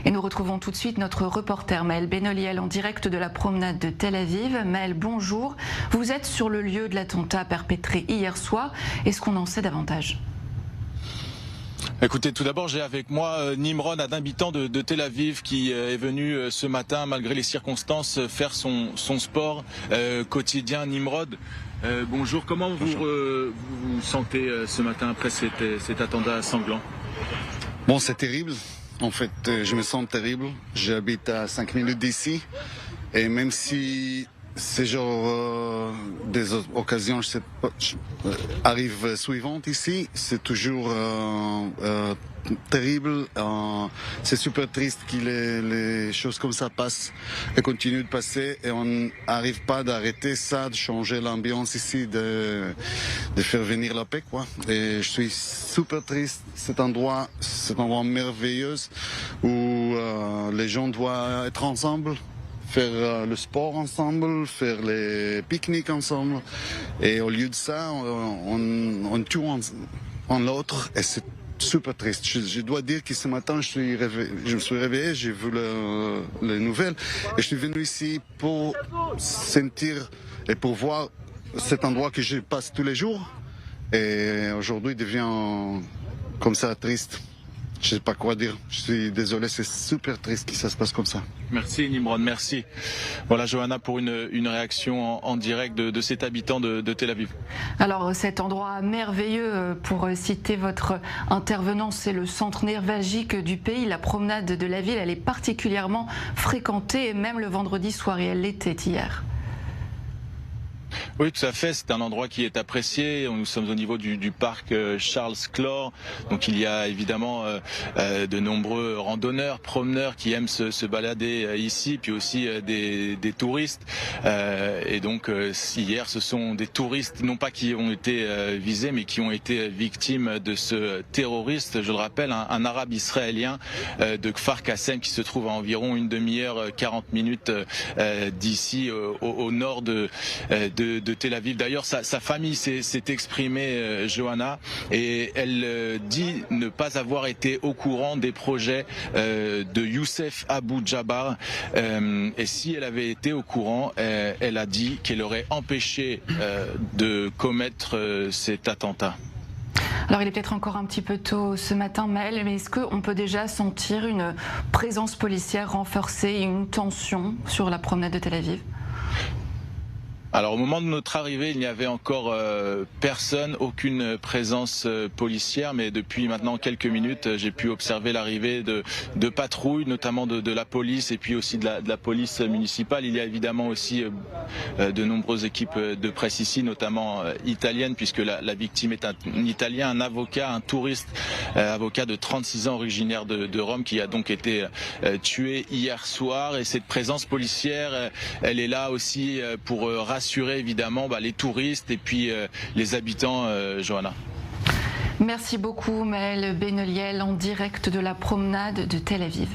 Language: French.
Et nous retrouvons tout de suite notre reporter Maël Benoliel en direct de la promenade de Tel Aviv. Maël, bonjour. Vous êtes sur le lieu de l'attentat perpétré hier soir. Est-ce qu'on en sait davantage ? Écoutez, tout d'abord, j'ai avec moi Nimrod, un habitant de Tel Aviv qui est venu ce matin, malgré les circonstances, faire son sport quotidien. Nimrod, bonjour. Comment vous vous sentez ce matin après cet attentat sanglant ? Bon, c'est terrible. En fait, je me sens terrible. J'habite à 5 minutes d'ici. Et même si ces genre des occasions arrivent suivantes ici, c'est toujours terrible. C'est super triste que les choses comme ça passent et continuent de passer, et on n'arrive pas d'arrêter ça, de changer l'ambiance ici, de faire venir la paix, quoi. Et je suis super triste. Cet endroit merveilleux où les gens doivent être ensemble, faire le sport ensemble, faire les pique-niques ensemble. Et au lieu de ça, on tue en l'autre, et c'est super triste. Je dois dire que ce matin, je me suis réveillé, j'ai vu les nouvelles, et je suis venu ici pour sentir et pour voir cet endroit que je passe tous les jours. Et aujourd'hui, devient comme ça triste. Je sais pas quoi dire. Je suis désolé, c'est super triste que ça se passe comme ça. Merci Nimrod, merci. Voilà Johanna pour une réaction en direct de cet habitant de Tel Aviv. Alors cet endroit merveilleux, pour citer votre intervenant, c'est le centre névralgique du pays. La promenade de la ville, elle est particulièrement fréquentée, et même le vendredi soir, et elle l'était hier. Oui, tout à fait. C'est un endroit qui est apprécié. Nous sommes au niveau du parc Charles Clore. Donc il y a évidemment de nombreux randonneurs, promeneurs qui aiment se balader ici, puis aussi des touristes. Et donc hier, ce sont des touristes, non pas qui ont été visés, mais qui ont été victimes de ce terroriste. Je le rappelle, un arabe israélien de Kfar Qassem, qui se trouve à environ une demi-heure, 40 minutes d'ici, au nord de Tel Aviv. D'ailleurs, sa famille s'est exprimée, Johanna, et elle dit ne pas avoir été au courant des projets de Youssef Abou Jabar. Et si elle avait été au courant, elle a dit qu'elle aurait empêché de commettre cet attentat. Alors il est peut-être encore un petit peu tôt ce matin, Maël, mais est-ce qu'on peut déjà sentir une présence policière renforcée, une tension sur la promenade de Tel Aviv ? Alors au moment de notre arrivée, il n'y avait encore personne, aucune présence policière, mais depuis maintenant quelques minutes, j'ai pu observer l'arrivée de patrouilles, notamment de la police, et puis aussi de la police municipale. Il y a évidemment aussi de nombreuses équipes de presse ici, notamment italiennes, puisque la victime est un Italien, un avocat, un touriste, avocat de 36 ans originaire de Rome, qui a donc été tué hier soir. Et cette présence policière, elle est là aussi pour rassurer évidemment les touristes et puis les habitants, Johanna. Merci beaucoup Maël Benoliel en direct de la promenade de Tel Aviv.